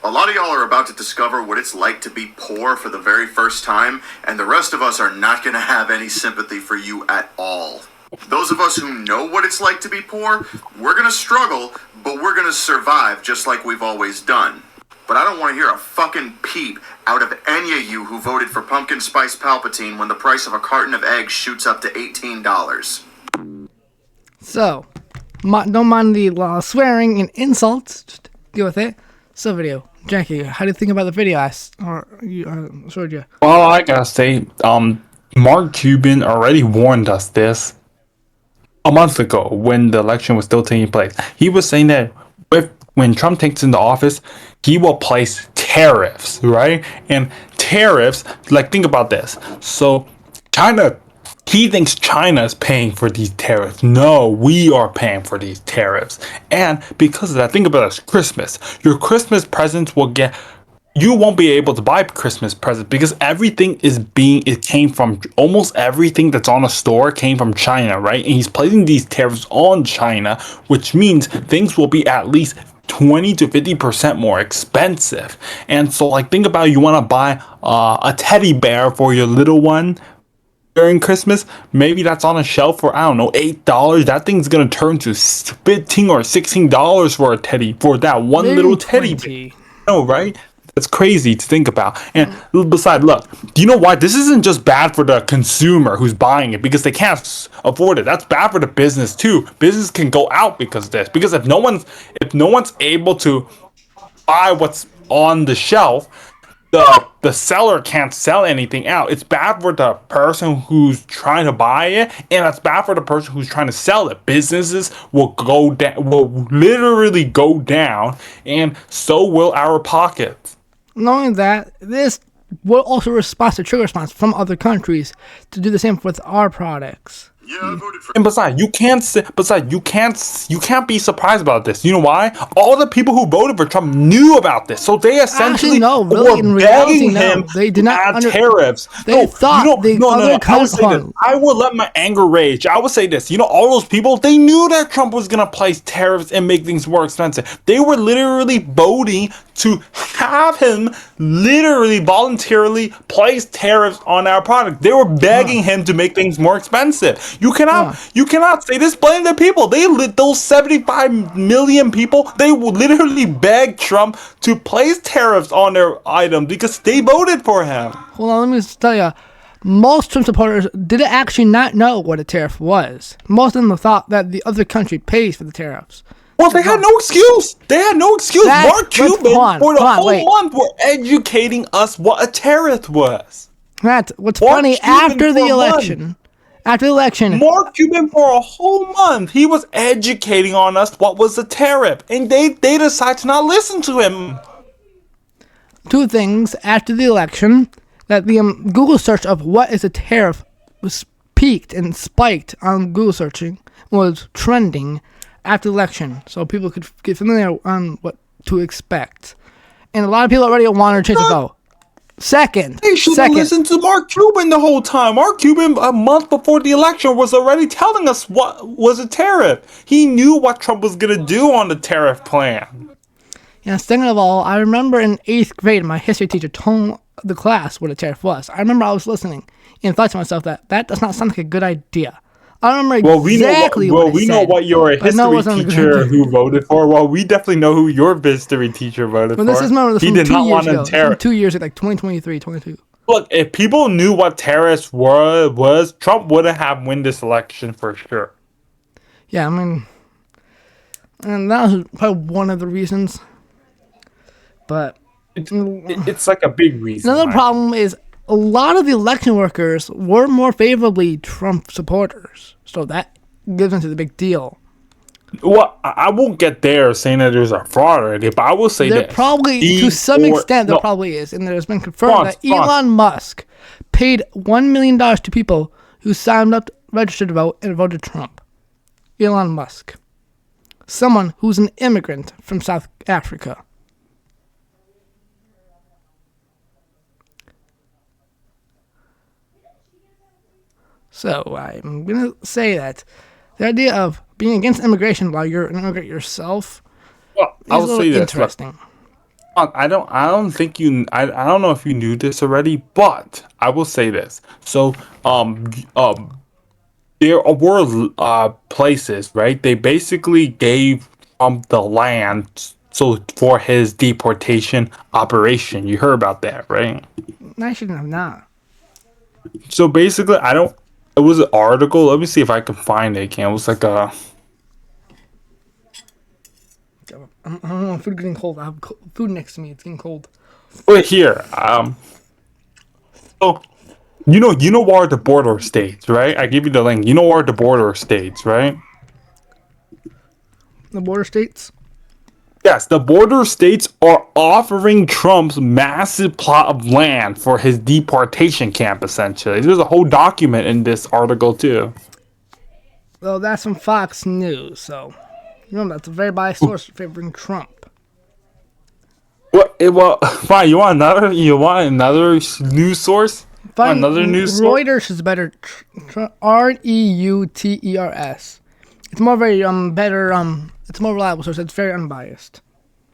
A lot of y'all are about to discover what it's like to be poor for the very first time, and the rest of us are not going to have any sympathy for you at all. Those of us who know what it's like to be poor, we're going to struggle, but we're going to survive just like we've always done. But I don't want to hear a fucking peep out of any of you who voted for Pumpkin Spice Palpatine when the price of a carton of eggs shoots up to $18. So, don't mind the swearing and insults. Just deal with it. So, video. Jackie, how do you think about the video I showed you? Well, I gotta say, Mark Cuban already warned us this a month ago when the election was still taking place. He was saying that when Trump takes into office, he will place tariffs, right? And tariffs, like, think about this. So he thinks China is paying for these tariffs. No, we are paying for these tariffs. And because of that, think about this, Christmas. Your Christmas presents you won't be able to buy Christmas presents because it came from, almost everything that's on a store came from China, right? And he's placing these tariffs on China, which means things will be at least 20 to 50% more expensive. And so, like, think about, you want to buy a teddy bear for your little one during Christmas. Maybe that's on a shelf for, I don't know, $8. That thing's gonna turn to $15 or $16 for that one Maybe little teddy 20. bear. No, right? That's crazy to think about. And besides, look, do you know why? This isn't just bad for the consumer who's buying it because they can't afford it. That's bad for the business too. Business can go out because of this. Because if no one's able to buy what's on the shelf, the seller can't sell anything out. It's bad for the person who's trying to buy it, and it's bad for the person who's trying to sell it. Businesses will literally go down, and so will our pockets. Knowing that, this will also trigger response from other countries to do the same with our products. Yeah, I voted for. And besides, you can't be surprised about this. You know why? All the people who voted for Trump knew about this, so they essentially no, really, in were reality, begging no. him They did to not add under- tariffs. They No, thought the no. other I would say this. country. I would let my anger rage. I would say this. All those people, they knew that Trump was gonna place tariffs and make things more expensive. They were literally voting to have him literally voluntarily place tariffs on our product. They were begging him to make things more expensive. You cannot say this. Blame the people. Those 75 million people. They literally begged Trump to place tariffs on their items because they voted for him. Hold on, let me just tell you. Most Trump supporters didn't actually not know what a tariff was. Most of them thought that the other country pays for the tariffs. Well, they had no excuse. Mark Cuban for the whole month were educating us what a tariff was. That's what's Mark funny. Cuban After the for a election, Mark Cuban for a whole month, he was educating on us what was a tariff, and they decided to not listen to him. two things after the election, that the Google search of what is a tariff was peaked and spiked on Google searching, was trending after the election, so people could get familiar on what to expect. And a lot of people already wanted to change the vote. They should have listened to Mark Cuban the whole time. Mark Cuban, a month before the election, was already telling us what was a tariff. He knew what Trump was going to do on the tariff plan. And second of all, I remember in 8th grade, my history teacher told the class what a tariff was. I remember I was listening and thought to myself that does not sound like a good idea. I don't remember exactly what we it know said, what your but no, it history wasn't a good teacher idea. who voted for. Well, we definitely know who your history teacher voted But for. this is remember He from did 2 not years want ago. a tariff. From 2 years ago, like 2023, 22. Look, if people knew what tariffs was, Trump wouldn't have won this election for sure. Yeah, I mean, and that was probably one of the reasons. But It's like a big reason. another problem is a lot of the election workers were more favorably Trump supporters, so that gives into the big deal. Well, I won't get there saying that there's a fraud or anything, but I will say There that probably, to some extent, there probably is, and there's been confirmed that Elon Musk paid $1 million to people who signed up, registered to vote, and voted Trump. Elon Musk, someone who's an immigrant from South Africa. So I'm gonna say that the idea of being against immigration while you're an immigrant yourself Well, is I a will little say this. interesting. I don't think I don't know if you knew this already, but I will say this. So, there were places, right? They basically gave Trump the land so for his deportation operation. You heard about that, right? I shouldn't have not. So basically, I don't. It was an article. Let me see if I can find it. It was like a. I don't know, food getting cold. I have food next to me. It's getting cold. Wait here. So, you know where are the border states, right? I give you the link. You know where are the border states, right? The border states? Yes, the border states are offering Trump's massive plot of land for his deportation camp, essentially. There's a whole document in this article, too. Well, that's from Fox News, so remember that's a very biased source favoring Trump. Well, fine. You want another news source? Fine, Another news source? Reuters is better. Reuters. It's more better. It's more reliable source. It's very unbiased.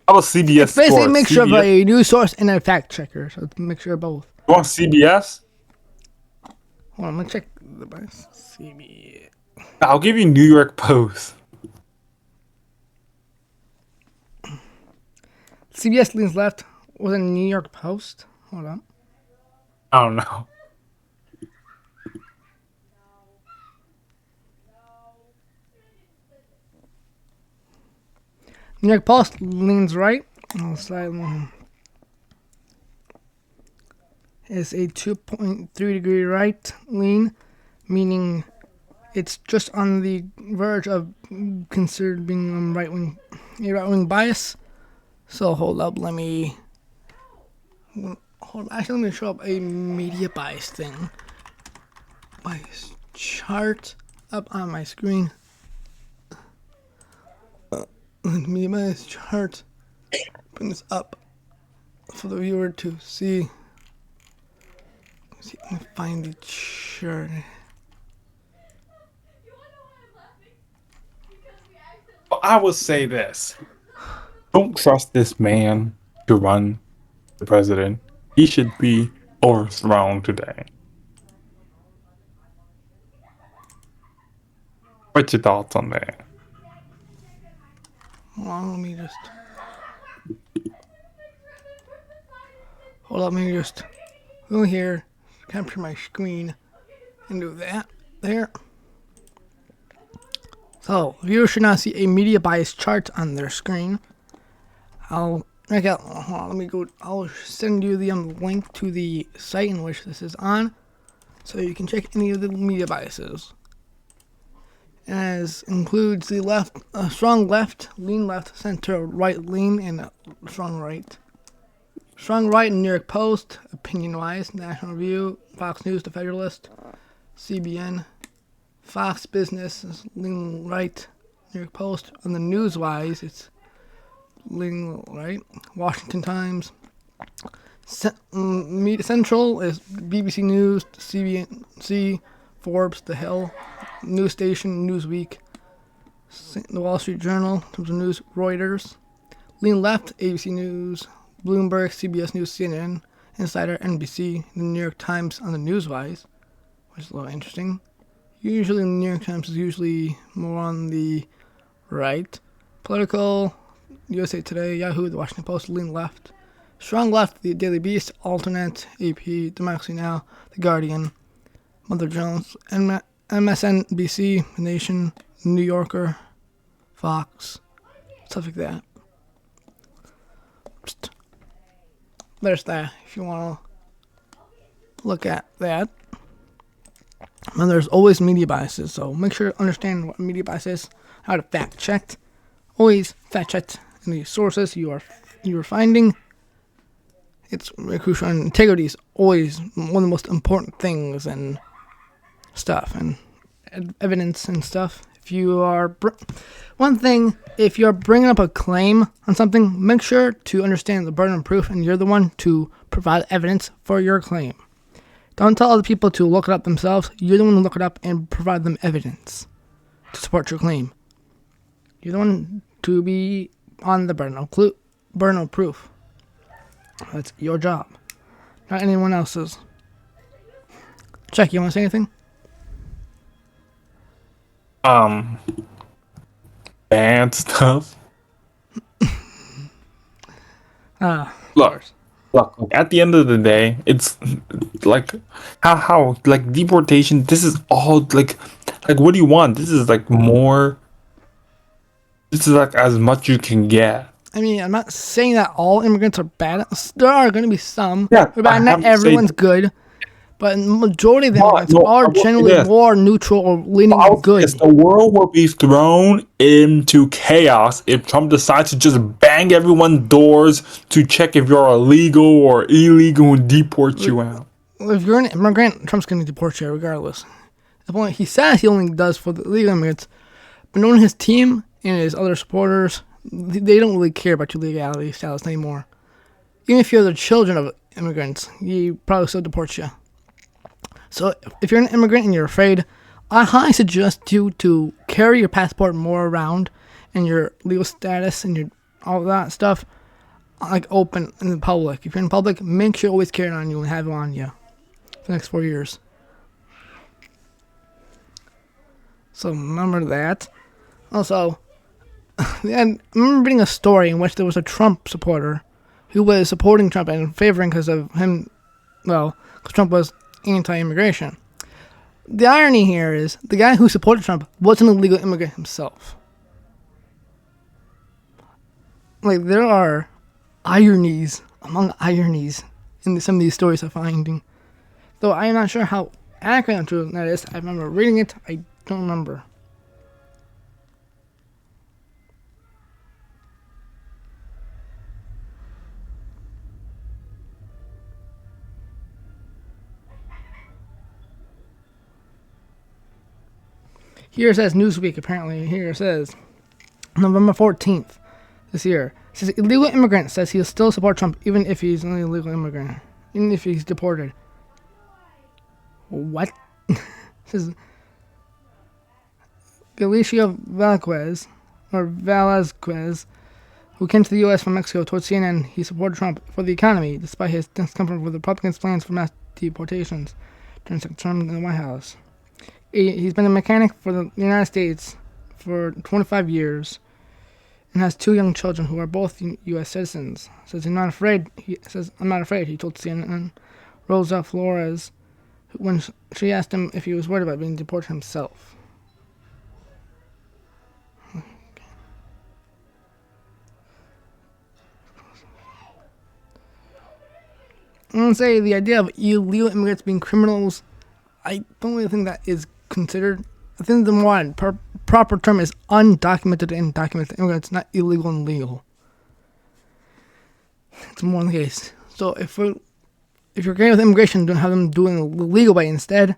How about CBS It's basically a Sports? mixture of CBS? a news source and a fact checker. So it's a mixture of both. You want CBS? Hold on, I'm gonna check the CBS. I'll give you New York Post. CBS leans left was a New York Post. Hold on. I don't know. New York Post leans right. Side is a 2.3 degree right lean, meaning it's just on the verge of considered being a right wing bias. So hold up, let me actually let me show up a media bias thing. Bias chart up on my screen. Media bias chart. Bring this up for the viewer to see. Let's see if I can find the chart. I will say this. Don't trust this man to run the president. He should be overthrown today. What's your thoughts on that? Hold on, let me just. Hold on, let me just go here, capture my screen, and do that. There. So, viewers should now see a media bias chart on their screen. I'll check out. Hold on, let me go. I'll send you the link to the site in which this is on, so you can check any of the media biases. As includes the left, strong left, lean left, center right lean, and strong right. Strong right in New York Post, opinion-wise, National Review, Fox News, The Federalist, CBN, Fox Business is lean right, New York Post. On the news-wise, it's lean right. Washington Times. Media Central is BBC News, CBNC, Forbes, The Hill, News Station, Newsweek, The Wall Street Journal, in terms of news, Reuters. Lean left, ABC News, Bloomberg, CBS News, CNN, Insider, NBC, The New York Times on the Newswise, which is a little interesting. Usually, the New York Times is usually more on the right. Political, USA Today, Yahoo, The Washington Post, lean left. Strong left, The Daily Beast, Alternate, AP, Democracy Now!, The Guardian, Mother Jones, MSNBC, The Nation, New Yorker, Fox, stuff like that. Just, there's that, if you want to look at that. And there's always media biases, so make sure to understand what media bias is, how to fact check. Always fact check any sources you are finding. It's very crucial, and integrity is always one of the most important things and stuff, and evidence and stuff. If you are if you're bringing up a claim on something, make sure to understand the burden of proof, and you're the one to provide evidence for your claim. Don't tell other people to look it up themselves. You're the one to look it up and provide them evidence to support your claim. You're the one to be on the burden of proof. That's your job, not anyone else's. Check, you want to say anything? Bad stuff. Look. Look, at the end of the day, it's like how like deportation. This is all like what do you want? This is like more. This is like as much you can get. I mean, I'm not saying that all immigrants are bad. There are going to be some. Yeah, But not everyone's good. But the majority of the immigrants are generally more neutral or leaning good. Yes, the world will be thrown into chaos if Trump decides to just bang everyone's doors to check if you're illegal or illegal and deport you out. If you're an immigrant, Trump's going to deport you regardless. The point he says he only does for the illegal immigrants, but knowing his team and his other supporters, they don't really care about your legality status anymore. Even if you're the children of immigrants, he probably still deports you. So if you're an immigrant and you're afraid, I highly suggest you to carry your passport more around and your legal status and your all that stuff like open in the public. If you're in public, make sure you always carry it on you and have it on you for the next 4 years. So remember that. Also, I remember reading a story in which there was a Trump supporter who was supporting Trump and favoring because of him, because Trump was anti-immigration. The irony here is the guy who supported Trump was an illegal immigrant himself. Like, there are ironies among ironies in some of these stories I'm finding. Though I am not sure how accurate and true that is. I remember reading it. I don't remember. Here it says Newsweek, apparently. Here it says November 14th this year. It says illegal immigrant says he'll still support Trump even if he's an illegal immigrant. Even if he's deported. What? It says Galicia Velazquez, who came to the U.S. from Mexico, told CNN he supported Trump for the economy, despite his discomfort with the Republicans' plans for mass deportations during his term in the White House. He's been a mechanic for the United States for 25 years and has 2 young children who are both U.S. citizens. Says I'm not afraid. He told CNN. Rosa Flores, when she asked him if he was worried about being deported himself. I'm going to say the idea of illegal immigrants being criminals, I don't really think that is considered. I think the more proper term is undocumented and documented immigrants, not illegal and legal. It's more the case. So if you're okay with immigration, don't have them doing the legal way instead.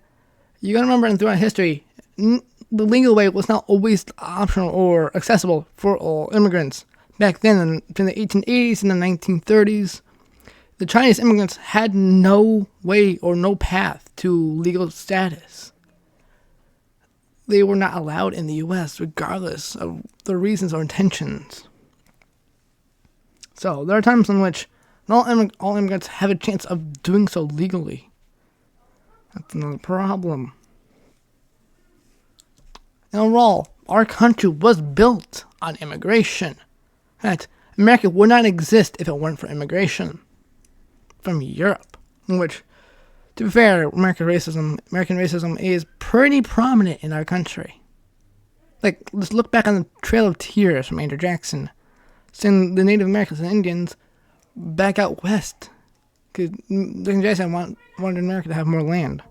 You gotta remember, throughout history, the legal way was not always optional or accessible for all immigrants. Back then, in the 1880s and the 1930s, the Chinese immigrants had no way or no path to legal status. They were not allowed in the U.S. regardless of their reasons or intentions. So there are times in which not all immigrants have a chance of doing so legally. That's another problem. And overall, our country was built on immigration. That America would not exist if it weren't for immigration from Europe, in which, to be fair, American racism is pretty prominent in our country. Like, let's look back on the Trail of Tears from Andrew Jackson, send the Native Americans and Indians back out west, because Jackson wanted America to have more land.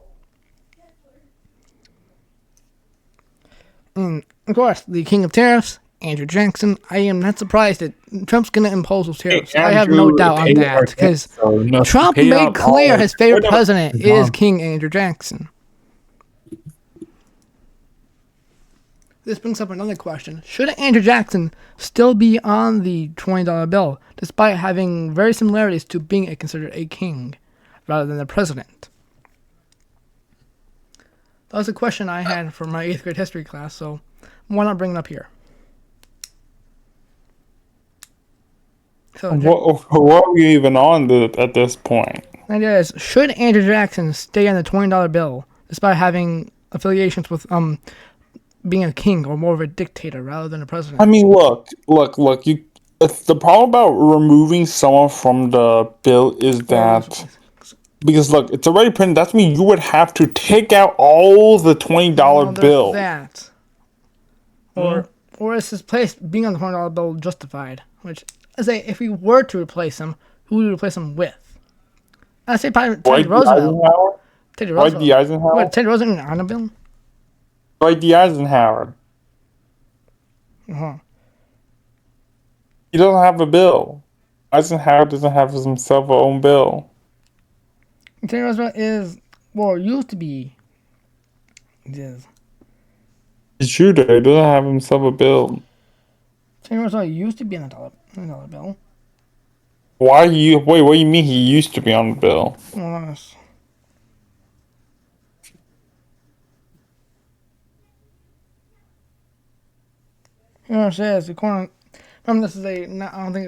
And, of course, the king of tariffs, Andrew Jackson. I am not surprised that Trump's going to impose those tariffs. I have no doubt on that, because Trump made clear his favorite president is King Andrew Jackson. This brings up another question. Should Andrew Jackson still be on the $20 bill, despite having very similarities to being considered a king, rather than a president? That was a question I had for my 8th grade history class, so why not bring it up here? So, what are we even on at this point? The idea is, should Andrew Jackson stay on the $20 bill, despite having affiliations with being a king or more of a dictator rather than a president? I mean, look. The problem about removing someone from the bill is that, because look, it's already printed. That means you would have to take out all the $20 bill. That, or is his place being on the $20 bill justified? Which, I say, if we were to replace him, who would we replace him with? I say probably Teddy Roosevelt. Teddy Roosevelt. Wait, Teddy Roosevelt on a bill? Dwight D. Eisenhower. Uh-huh. He doesn't have a bill. Eisenhower doesn't have himself a own bill. Teddy Roosevelt used to be. It's true though, he doesn't have himself a bill. Teddy Roosevelt used to be on a dollar bill. What do you mean he used to be on the bill? Yes. Here it says, I don't think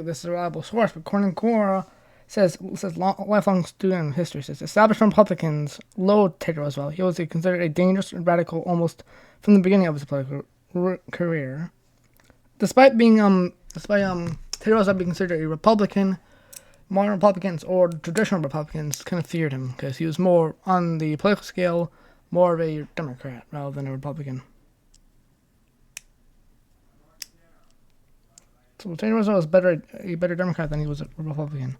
this is a reliable source, but according to Quora, says lifelong student of history, says established Republicans loathed Teddy Roosevelt. He was considered a dangerous and radical almost from the beginning of his political career. Despite Teddy Roosevelt being considered a Republican, modern Republicans or traditional Republicans kind of feared him because he was more on the political scale, more of a Democrat rather than a Republican. So Teddy Roosevelt was a better Democrat than he was a Republican,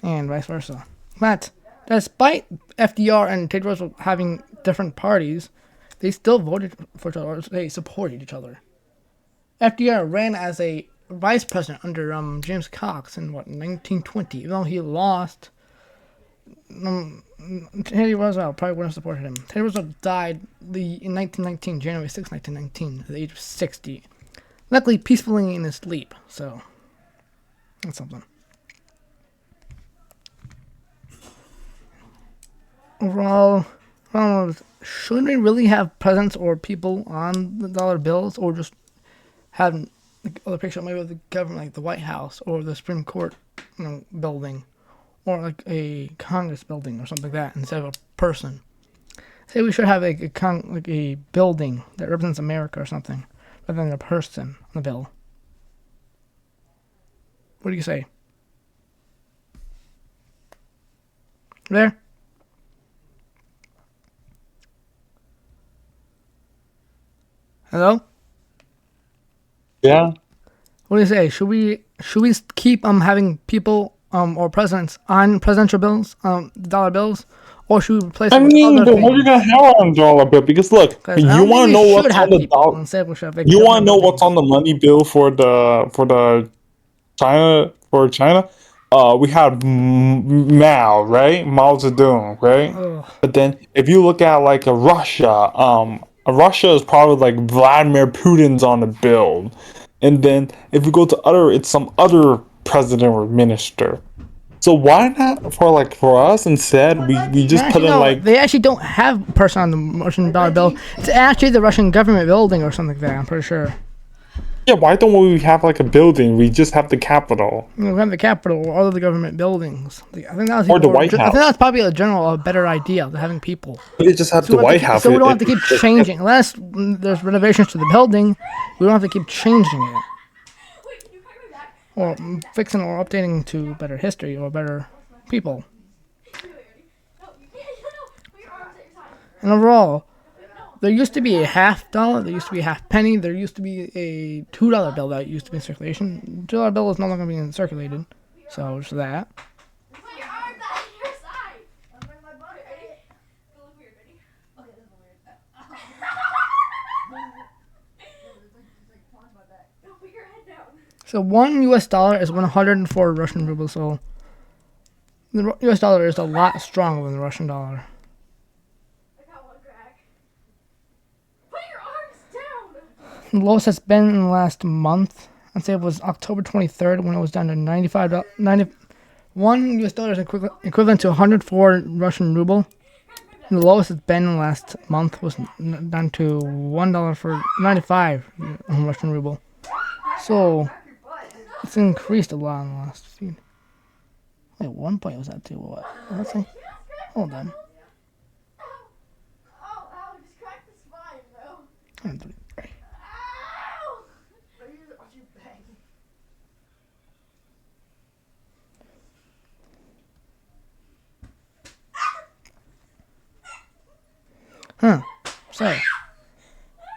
and vice versa. But despite FDR and Teddy Roosevelt having different parties, they still voted for each other. They supported each other. FDR ran as a vice president under James Cox in 1920. Even though he lost, Teddy Roosevelt probably wouldn't have supported him. Teddy Roosevelt died in 1919, January 6, 1919, at the age of 60. Luckily, peacefully in his sleep, so that's something. Overall, should we really have presidents or people on the dollar bills, or just have like other picture maybe of the government, like the White House or the Supreme Court, building, or like a Congress building or something like that instead of a person? Say we should have like a building that represents America or something, rather than a person on the bill. What do you say? There? Hello? Yeah. What do you say? Should we keep having people or presidents on presidential bills, dollar bills, or should we replace I them with mean, other but what are you things? gonna have on dollar bill? Because look, 'Cause I you don't think want to we know should what's have on the people. dollar. Instead, we should have You want to government know what's buildings. on the money bill for China? We have Mao, right? Mao Zedong, right? Ugh. But then if you look at like a Russia is probably like Vladimir Putin's on the bill, and then if we go to it's some other president or minister. So why not for us instead? We just put Actually, in no, like. they actually don't have a person on the Russian dollar bill. It's actually the Russian government building or something like that, I'm pretty sure. Yeah, why don't we have like a building? We just have the capital. We have the Capitol or other government buildings. I think that was Or the White I think House. that's probably a better idea than having people. We just have So the we White don't have to House. so we don't have to keep It- changing. Unless there's renovations to the building, we don't have to keep changing it. Or fixing or updating to better history or better people. And overall, there used to be a $50, there used to be a half penny, there used to be a $2 bill that used to be in circulation. $2 bill is no longer being circulated, so just that. So $1 is 104 Russian rubles. So the US dollar is a lot stronger than the Russian dollar. The lowest it's been in the last month, I'd say it was October 23rd when it was down to $1 US dollar is equivalent to 104 Russian ruble. And the lowest it's been in the last month was down to $1 for 95 Russian ruble. So it's increased a lot in the last few. Wait, one point was that too? What? Let's see. Hold on. 133. Huh. So,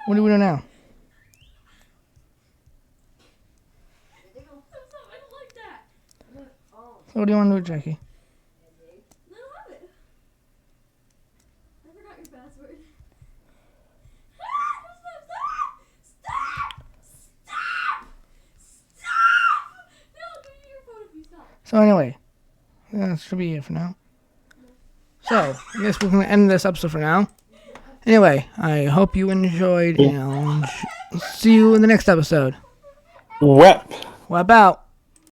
what do we do now? So what do you want to do, Jackie? So anyway, that should be it for now. So, I guess we're going to end this episode for now. Anyway, I hope you enjoyed, and see you in the next episode. WEP. What about?